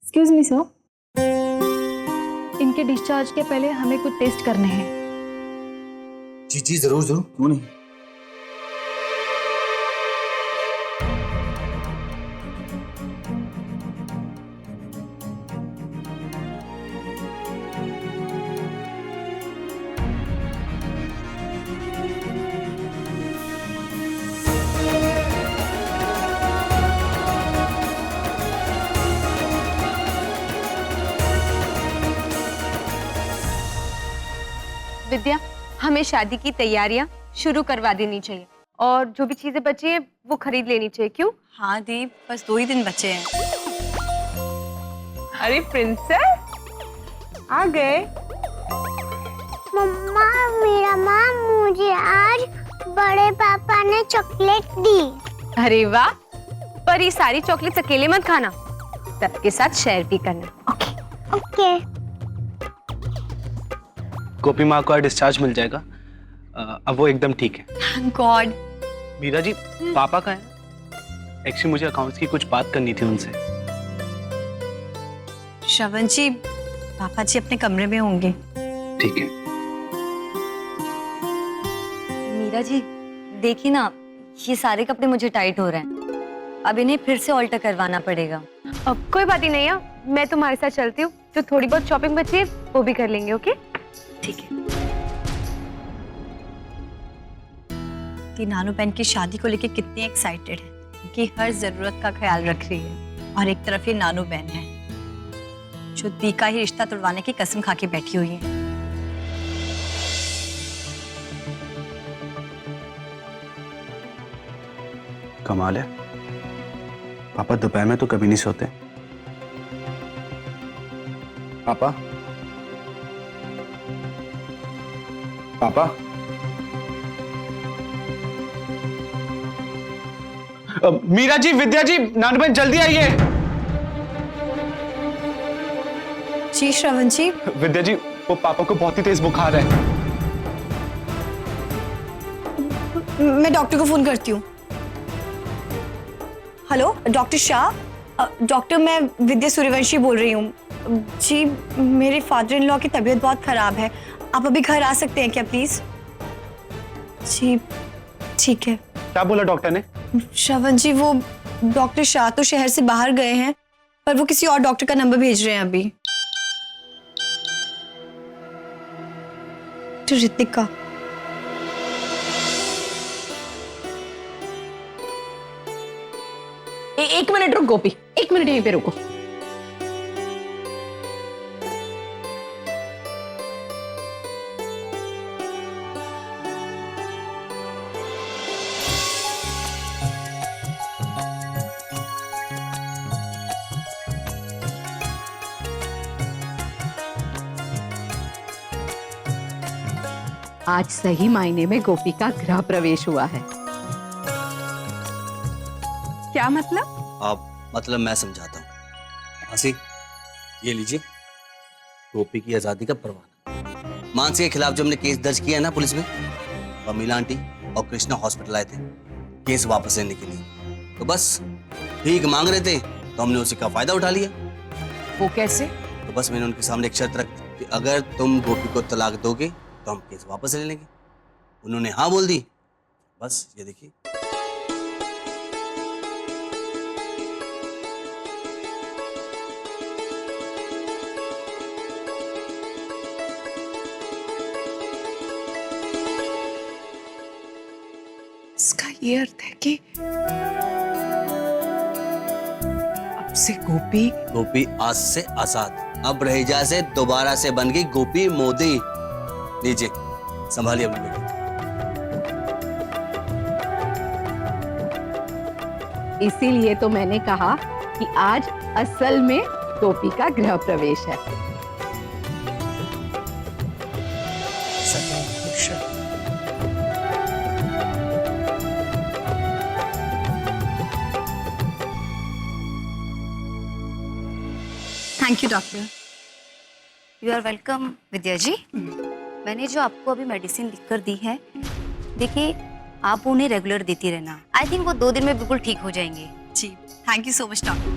Excuse me sir, इनके discharge के पहले हमें कुछ टेस्ट करने हैं। जी जी जरूर जरूर, क्यों नहीं। विद्या, हमें शादी की तैयारियां शुरू करवा देनी चाहिए और जो भी चीजें बची हैं वो खरीद लेनी चाहिए। क्यों? हाँ दी, बस 2 ही दिन बचे हैं। अरे प्रिंसेस आ गए। मम्मा, मेरा माँ मुझे आज बड़े पापा ने चॉकलेट दी। अरे वाह, पर ये सारी चॉकलेट्स अकेले मत खाना, सबके साथ शेयर भी करना। Okay okay. गोपी माँ को डिस्चार्ज मिल जाएगा। अब वो एकदम ठीक है। Thank God. मीरा जी, पापा कहाँ हैं? एक्चुअली मुझे अकाउंट्स की कुछ बात करनी थी उनसे। श्रवण जी, पापा जी अपने कमरे में होंगे। ठीक है। मीरा जी, देखिए ना, ये सारे कपड़े मुझे टाइट हो रहे हैं, अब इन्हें फिर से ऑल्टर करवाना पड़ेगा। अब कोई बात ही नहीं है, मैं तुम्हारे साथ चलती हूँ, जो थोड़ी बहुत शॉपिंग बची है वो भी कर लेंगे। ओके ठीक है। कि नानू बहन की शादी को लेके कितनी एक्साइटेड है, कि हर जरूरत का ख्याल रख रही है। और एक तरफ ये नानू बहन है जो दी का ही रिश्ता तोड़वाने की कसम खा के बैठी हुई है। कमाल है, पापा दोपहर में तो कभी नहीं सोते। पापा पापा मीरा जी, विद्या जी, नानू बहन जल्दी आइए। जी श्रवण जी। विद्या जी, वो पापा को बहुत ही तेज बुखार है। मैं डॉक्टर को फोन करती हूँ। Hello doctor Shah. डॉक्टर, मैं विद्या सूर्यवंशी बोल रही हूँ। जी, मेरे फादर इन लॉ की तबीयत बहुत खराब है, आप अभी घर आ सकते हैं क्या प्लीज? जी ठीक है। क्या बोला डॉक्टर ने? श्रवण जी, वो डॉक्टर शाह तो शहर से बाहर गए हैं, पर वो किसी और डॉक्टर का नंबर भेज रहे हैं अभी। तो ऋतिका, एक मिनट रुक गोपी, 1 मिनट यहीं पे रुको। आज सही मायने में गोपी का गृह प्रवेश हुआ है। क्या मतलब? मतलब मैं समझाता हूँ। मानसी, ये लीजिए गोपी की आजादी का परवाना। मानसी के खिलाफ जो हमने केस दर्ज किया है ना पुलिस में, अमीला आंटी और कृष्णा हॉस्पिटल आए थे केस वापस लेने के लिए। तो बस ठीक मांग रहे थे तो हमने उसी का फायदा उठा लिया। वो कैसे? तो बस मैंने उनके सामने एक शर्त रखी कि अगर तुम गोपी को तलाक दोगे तो हम केस वापस ले लेंगे। उन्होंने हाँ बोल दी। बस ये देखिए। इसका ये अर्थ है कि अब से गोपी आज से आजाद। अब रहीजा से दोबारा से बन गई गोपी मोदी। लीजिए संभालिए अपनी बेटी। इसीलिए तो मैंने कहा कि आज असल में गोपी का गृह प्रवेश है। Thank you doctor. You are welcome Vidya ji. मैंने जो आपको अभी मेडिसिन लिखकर दी है, देखिए आप उन्हें रेगुलर देती रहना। आई थिंक वो 2 दिन में बिल्कुल ठीक हो जाएंगे। जी thank you so much doctor.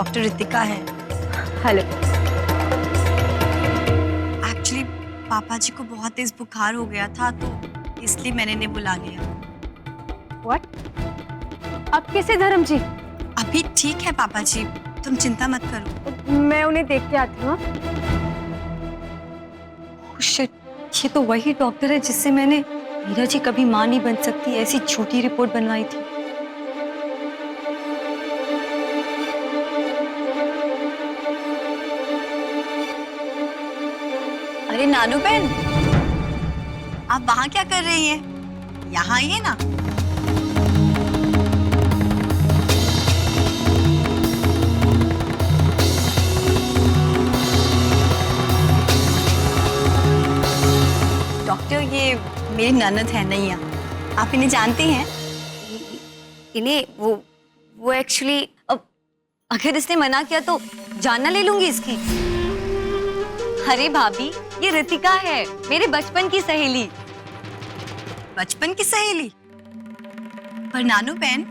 Doctor Ritika है। हेलो। एक्चुअली पापा जी को बहुत तेज बुखार हो गया था, तो इसलिए मैंने इन्हें बुला लिया। व्हाट? अब कैसे धर्म जी? अभी ठीक है पापा जी, तुम चिंता मत करो। मैं उन्हें देख के आती हूँ। शिट, ये तो वही डॉक्टर है जिससे मैंने मीरा जी कभी मां नहीं बन सकती ऐसी झूठी रिपोर्ट बनवाई थी। अरे नानू बहन, आप वहां क्या कर रही हैं? यहाँ आइए ना। डॉक्टर, ये मेरी ननद है नैया, आप इन्हें जानती हैं? इन्हें वो एक्चुअली अब अगर इसने मना किया तो जान ना ले लूंगी इसकी। अरे भाभी, ये रितिका है, मेरे बचपन की सहेली। बचपन की सहेली? पर नानू बहन,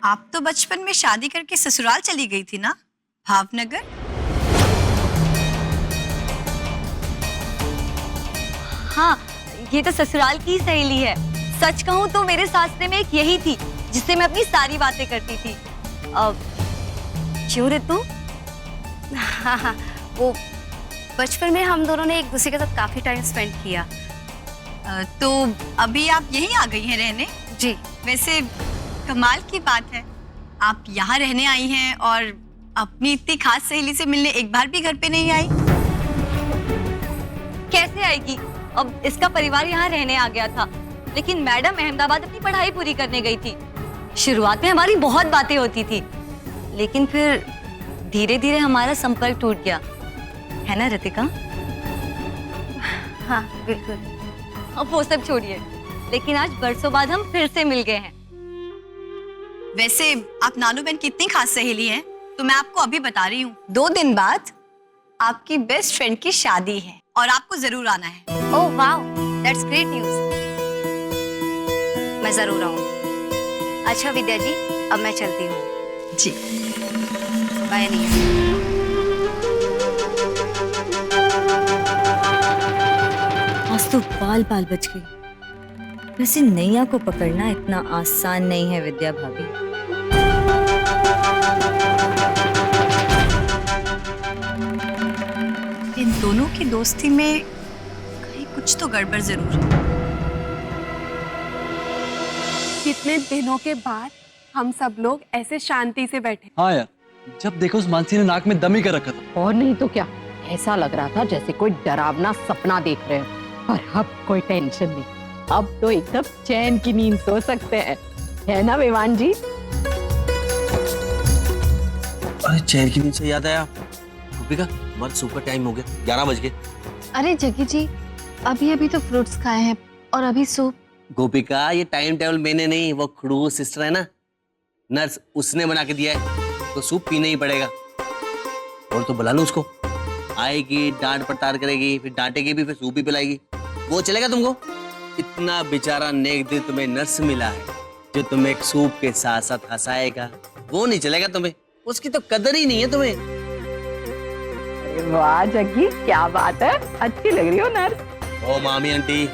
आप तो बचपन में शादी करके ससुराल चली गई थी ना, भावनगर? हाँ, ये तो ससुराल की सहेली है। सच कहूँ तो मेरे सासरे में एक यही थी जिससे मैं अपनी सारी बातें करती थी। क्यों रितु? हाँ, वो बचपन में हम दोनों ने एक दूसरे के साथ काफी टाइम स्पेंड किया। तो अभी आप यहीं आ गई हैं रहने? जी। वैसे कमाल की बात है, आप यहाँ रहने आई हैं और अपनी इतनी खास सहेली से मिलने एक बार भी घर पे नहीं आई। कैसे आएगी? अब इसका परिवार यहाँ रहने आ गया था, लेकिन मैडम अहमदाबाद अपनी पढ़ाई पूरी करने गई थी। शुरुआत में हमारी बहुत बातें होती थी, लेकिन फिर धीरे धीरे हमारा संपर्क टूट गया, है ना रितिका? हाँ बिल्कुल। अब वो सब छोड़िए, लेकिन आज बरसों बाद हम फिर से मिल गए हैं। वैसे आप नानू बहन की इतनी खास सहेली हैं, तो मैं आपको अभी बता रही हूँ, 2 दिन बाद आपकी बेस्ट फ्रेंड की शादी है और आपको जरूर आना है। Oh wow, that's great news. मैं जरूर आऊंगी। अच्छा विद्या जी, अब मैं चलती हूँ। जी बाय नहीं। आज तो बाल बाल बच गई। वैसे नैया को पकड़ना इतना आसान नहीं है विद्या भाभी। इन दोनों की दोस्ती में कहीं कुछ तो गड़बड़ जरूर है। कितने दिनों के बाद हम सब लोग ऐसे शांति से बैठे। हाँ यार, जब देखो उस मानसी ने नाक में दम ही कर रखा था। और नहीं तो क्या, ऐसा लग रहा था जैसे कोई डरावना सपना देख रहे हो। और अब कोई टेंशन नहीं, अब तो एकदम चैन की नींद सो सकते हैं, है ना विमान जी? अरे चैन की नींद से याद आया, गोपिका बहुत सुपर टाइम हो गया, 11 बज गए। अरे जग्गी जी, अभी तो फ्रूट्स खाए हैं और अभी सूप। गोपिका, ये टाइम टेबल मैंने नहीं, वो खड़ूस सिस्टर है ना नर्स, उसने बना के दिया है, तो सूप पीना ही पड़ेगा। और तो बुला लो उसको, आएगी डांट पड़ताल करेगी, फिर डांटेगी भी, फिर सूप भी पिलाएगी। वो चलेगा तुमको? इतना बेचारा नेक दिल तुम्हें नर्स मिला है जो तुम्हें एक सूप के साथ साथ हंसाएगा, वो नहीं चलेगा तुम्हें, उसकी तो कदर ही नहीं है तुम्हें। वाह जग्गी, क्या बात है, अच्छी लग रही हो नर्स। ओ मामी आंटी,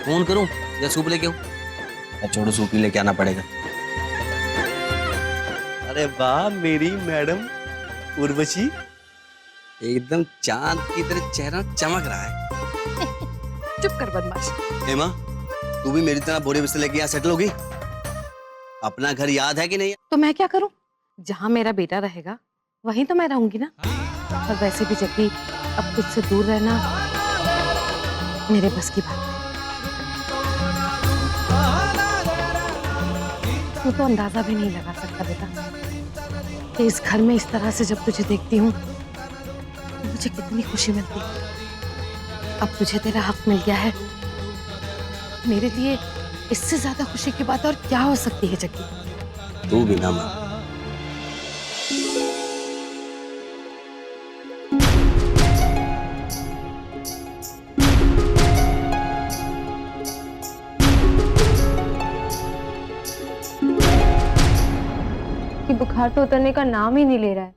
फोन करूं या सूप लेके आऊं? या छोड़ो, सूप ही लेके आना पड़ेगा। अरे वाह मेरी मैडम उर्वशी, एकदम चांद की तरह चेहरा चमक रहा है। चुप कर बदमाश। हेमा, तू भी मेरी तरह बोरे बिस्तर लेके यहाँ सेटल होगी? अपना घर याद है कि नहीं? तो मैं क्या करूं? जहां मेरा बेटा रहेगा वहीं तो मैं रहूंगी ना। और वैसे भी जग्गी, अब तुझसे दूर रहना मेरे बस की बात है। तू तो अंदाजा भी नहीं लगा सकता बेटा कि इस घर में इस तरह से जब तुझे देखती हूँ तो मुझे कितनी खुशी मिलती है। अब तुझे तेरा हक मिल गया है, मेरे लिए इससे ज्यादा खुशी की बात और क्या हो सकती है जग्गी? तू भी ना मां। कि बुखार बुखार तो उतरने का नाम ही नहीं ले रहा है।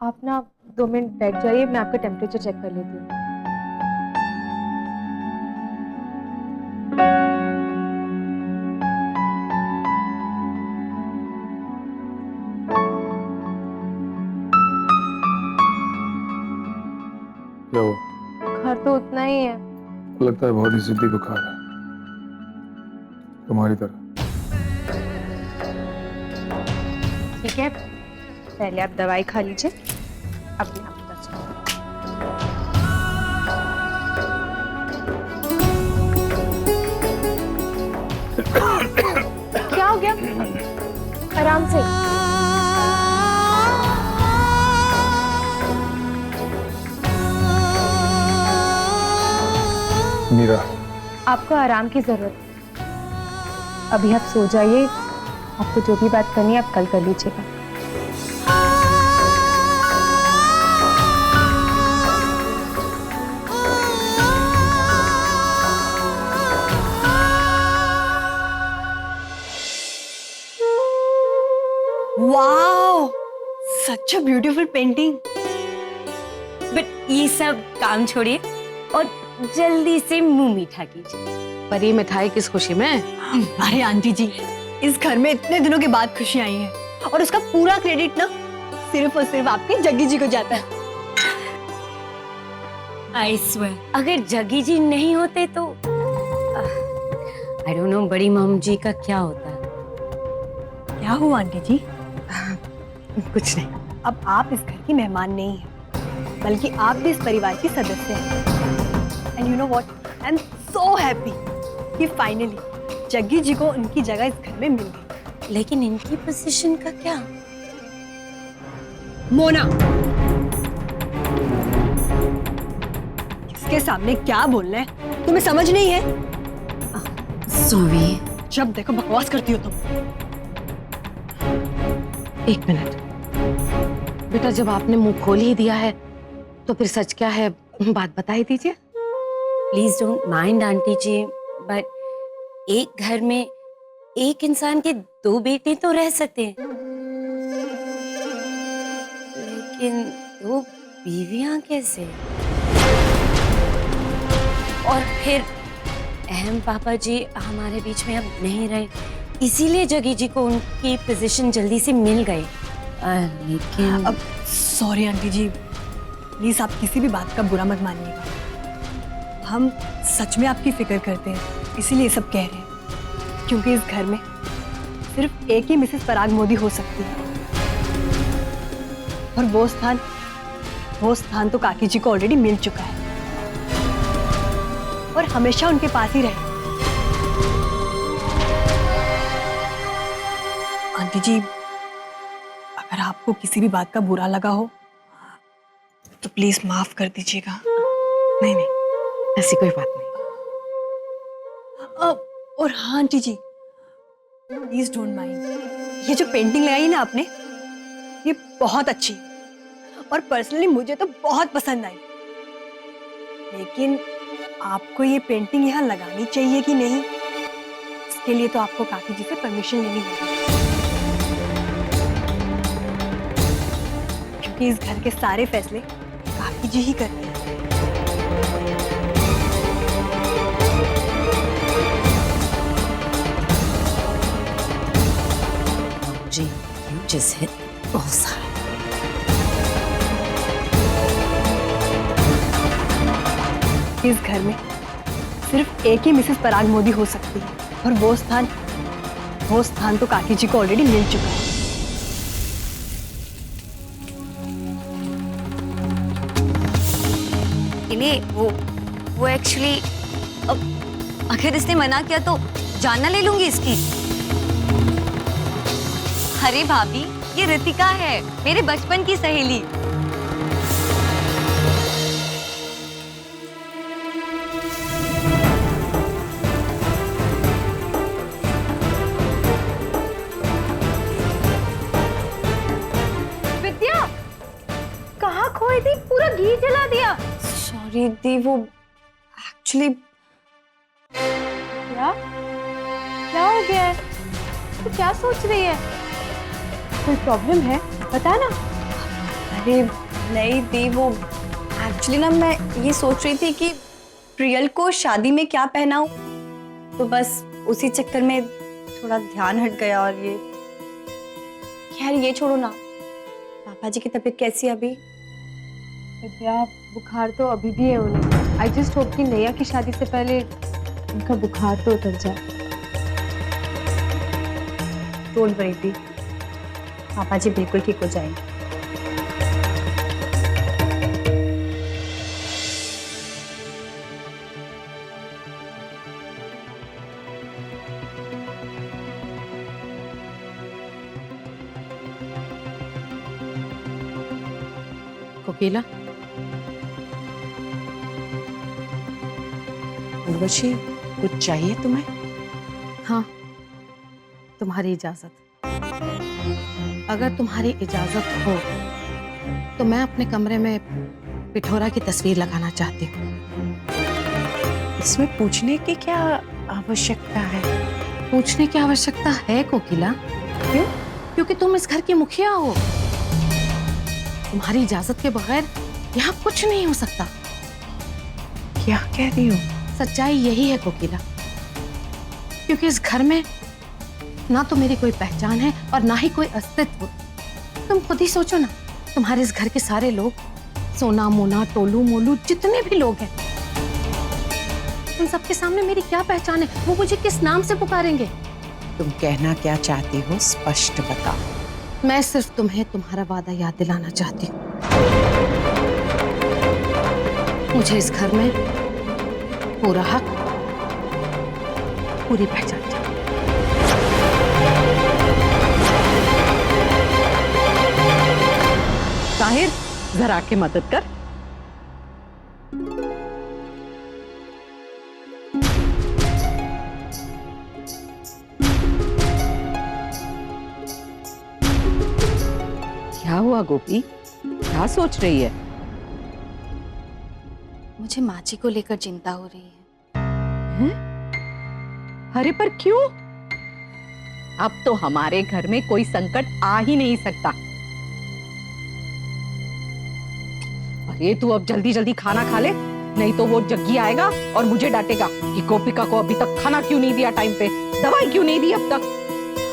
आप ना 2 मिनट बैठ जाइए, मैं आपका टेम्परेचर चेक कर लेती हूँ। क्या हुआ? बुखार तो उतना ही है। लगता है बहुत ही जिद्दी बुखार है, तुम्हारी तरह। ठीक है, पहले आप दवाई खा लीजिए, अब मैं आपको बता क्या हो गया? आराम से। मीरा, आपको आराम की जरूरत है। अभी आप सो जाइए, आपको जो भी बात करनी है आप कल कर लीजिएगा। Wow, such a beautiful painting. But ये सब काम छोड़िए और जल्दी से मुंह मीठा कीजिए। पर ये मिठाई किस खुशी में? अरे आंटी जी, इस घर में इतने दिनों के बाद खुशियां आई हैं और उसका पूरा क्रेडिट ना सिर्फ और सिर्फ आपके जग्गी जी को जाता है। आई स्वेयर, अगर जग्गी जी नहीं होते तो आई डोंट नो बड़ी मॉम जी का क्या होता। क्या हुआ आंटी जी? कुछ नहीं। अब आप इस घर की मेहमान नहीं हैं, बल्कि आप भी इस परिवार की सदस्य हैं। And you know what, I am so happy कि फाइनली जग्गी जी को उनकी जगह इस घर में मिल गई। लेकिन इनकी पोजीशन का क्या? मोना, किसके सामने क्या बोलना है तुम्हें समझ नहीं है? सॉरी। जब देखो बकवास करती हो तुम। एक मिनट बेटा, जब आपने मुंह खोल ही दिया है तो फिर सच क्या है बात बता ही दीजिए। Please don't mind aunty ji, but एक घर में एक इंसान के 2 बेटे तो रह सकते हैं, लेकिन 2 बीवियां कैसे? और फिर अहम पापा जी हमारे बीच में अब नहीं रहे, इसीलिए जग्गी जी को उनकी पोजीशन जल्दी से मिल गई। लेकिन अब सॉरी आंटी जी, प्लीज आप किसी भी बात का बुरा मत मानिएगा। हम सच में आपकी फिक्र करते हैं, इसीलिए सब कह रहे हैं, क्योंकि इस घर में सिर्फ एक ही मिसेस पराग मोदी हो सकती है और वो स्थान तो काकी जी को ऑलरेडी मिल चुका है और हमेशा उनके पास ही रहे। आंटी जी, अगर आपको किसी भी बात का बुरा लगा हो तो प्लीज माफ कर दीजिएगा। नहीं नहीं, ऐसी कोई बात नहीं। और हाँ aunty ji, please don't mind, ये जो पेंटिंग लगाई ना आपने, ये बहुत अच्छी और पर्सनली मुझे तो बहुत पसंद आई। लेकिन आपको ये पेंटिंग यहाँ लगानी चाहिए कि नहीं, इसके लिए तो आपको काकी जी से परमिशन लेनी होगी, क्योंकि इस घर के सारे फैसले काकी जी ही करते हैं। जी, you just hit bullseye. इस घर में सिर्फ एक ही मिसेस पराग मोदी हो सकती है और वो स्थान तो काकी जी को ऑलरेडी मिल चुका है। इन्हें वो एक्चुअली, अगर इसने मना किया तो जान ना ले लूंगी इसकी। अरे भाभी, ये रितिका है, मेरे बचपन की सहेली। विद्या, कहाँ खोई थी? पूरा घी जला दिया। सॉरी दी, वो एक्चुअली क्या क्या हो गया है? तू क्या सोच रही है? कोई प्रॉब्लम है बता ना। अरे नहीं दी, वो एक्चुअली ना मैं ये सोच रही थी कि प्रियल को शादी में क्या पहनाऊं, तो बस उसी चक्कर में थोड़ा ध्यान हट गया। और ये खैर ये छोड़ो ना, पापा जी की तबीयत कैसी है अभी? विद्या बुखार तो अभी भी है उन्हें। आई जस्ट होप कि नैया की शादी से पहले उनका बुखार तो उतर जाए। डोंट वरी दी, पापा जी बिल्कुल ठीक हो जाएंगे। कोकिला, उर्वशी, कुछ चाहिए तुम्हें? हाँ, तुम्हारी इजाजत। अगर तुम्हारी इजाजत हो तो मैं अपने कमरे में पिठोरा की तस्वीर लगाना चाहती हूँ। इसमें पूछने की क्या आवश्यकता है? पूछने की आवश्यकता है कोकिला। क्यों? क्योंकि तुम इस घर की मुखिया हो। तुम्हारी इजाजत के बगैर यहाँ कुछ नहीं हो सकता। क्या कह रही हो? सच्चाई यही है कोकिला, क्योंकि इस घर में ना तो मेरी कोई पहचान है और ना ही कोई अस्तित्व। तुम खुद ही सोचो ना, तुम्हारे इस घर के सारे लोग, सोना मोना टोलू मोलू जितने भी लोग हैं, उन सबके सामने मेरी क्या पहचान है? वो मुझे किस नाम से पुकारेंगे? तुम कहना क्या चाहती हो, स्पष्ट बताओ। मैं सिर्फ तुम्हें तुम्हारा वादा याद दिलाना चाहती हूँ। मुझे इस घर में पूरा हक, पूरी पहचान चाहिए। ताहिर, जरा के मदद कर। क्या हुआ गोपी, क्या सोच रही है? मुझे माँ जी को लेकर चिंता हो रही है। अरे पर क्यों? अब तो हमारे घर में कोई संकट आ ही नहीं सकता। अरे तू अब जल्दी जल्दी खाना खा ले, नहीं तो वो जग्गी आएगा और मुझे डांटेगा कि गोपिका को अभी तक खाना क्यों नहीं दिया टाइम पे, दवाई क्यों नहीं दी अब तक।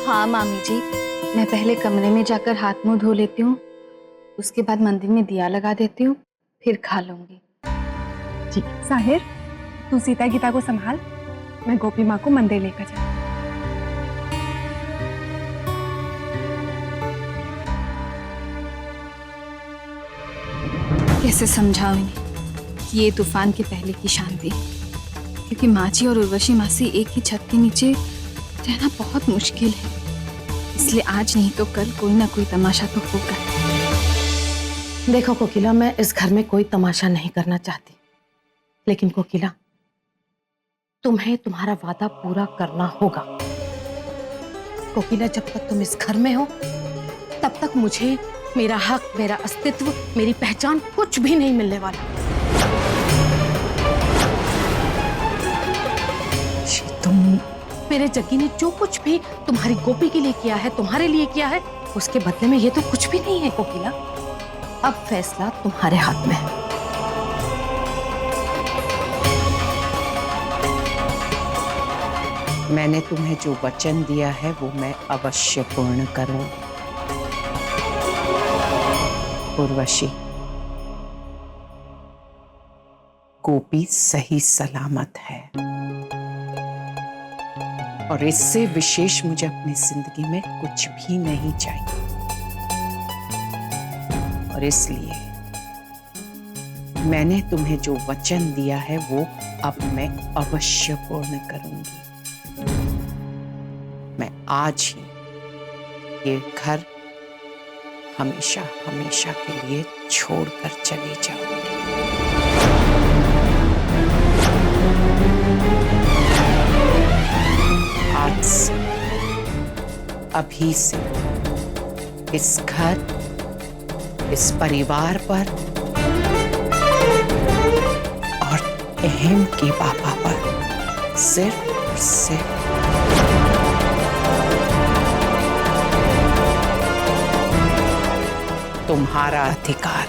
हाँ मामी जी, मैं पहले कमरे में जाकर हाथ मुंह धो लेती हूँ, उसके बाद मंदिर में दिया लगा देती हूँ, फिर खा लूंगी। जी साहिर, तू सीता गीता को संभाल, मैं गोपी माँ को मंदिर लेकर जाऊँ। कैसे समझाऊं इन्हें कि ये तूफान के पहले की शांति, क्योंकि माँ जी और उर्वशी मासी एक ही छत के नीचे रहना बहुत मुश्किल है। इसलिए आज नहीं तो कल कोई ना कोई तमाशा तो होगा। देखो कोकिला, मैं इस घर में कोई तमाशा नहीं करना चाहती, लेकिन कोकिला, तुम्हें तुम्हारा वादा पूरा करना होगा। कोकिला, जब तक तुम इस घर में हो तब तक मुझे मेरा हक, मेरा अस्तित्व, मेरी पहचान कुछ भी नहीं मिलने वाला। तुम, मेरे जग्गी ने जो कुछ भी तुम्हारी गोपी के लिए किया है, तुम्हारे लिए किया है, उसके बदले में ये तो कुछ भी नहीं है कोकिला। अब फैसला तुम्हारे हाथ में है। मैंने तुम्हें जो वचन दिया है वो मैं अवश्य पूर्ण करूं। उर्वशी, गोपी सही सलामत है और इससे विशेष मुझे अपनी जिंदगी में कुछ भी नहीं चाहिए, और इसलिए मैंने तुम्हें जो वचन दिया है वो अब मैं अवश्य पूर्ण करूंगी। मैं आज ही ये घर हमेशा हमेशा के लिए छोड़कर चली जाऊंगी। आज से, अभी से इस घर, इस परिवार पर और अहम के पापा पर सिर्फ और सिर्फ तुम्हारा अधिकार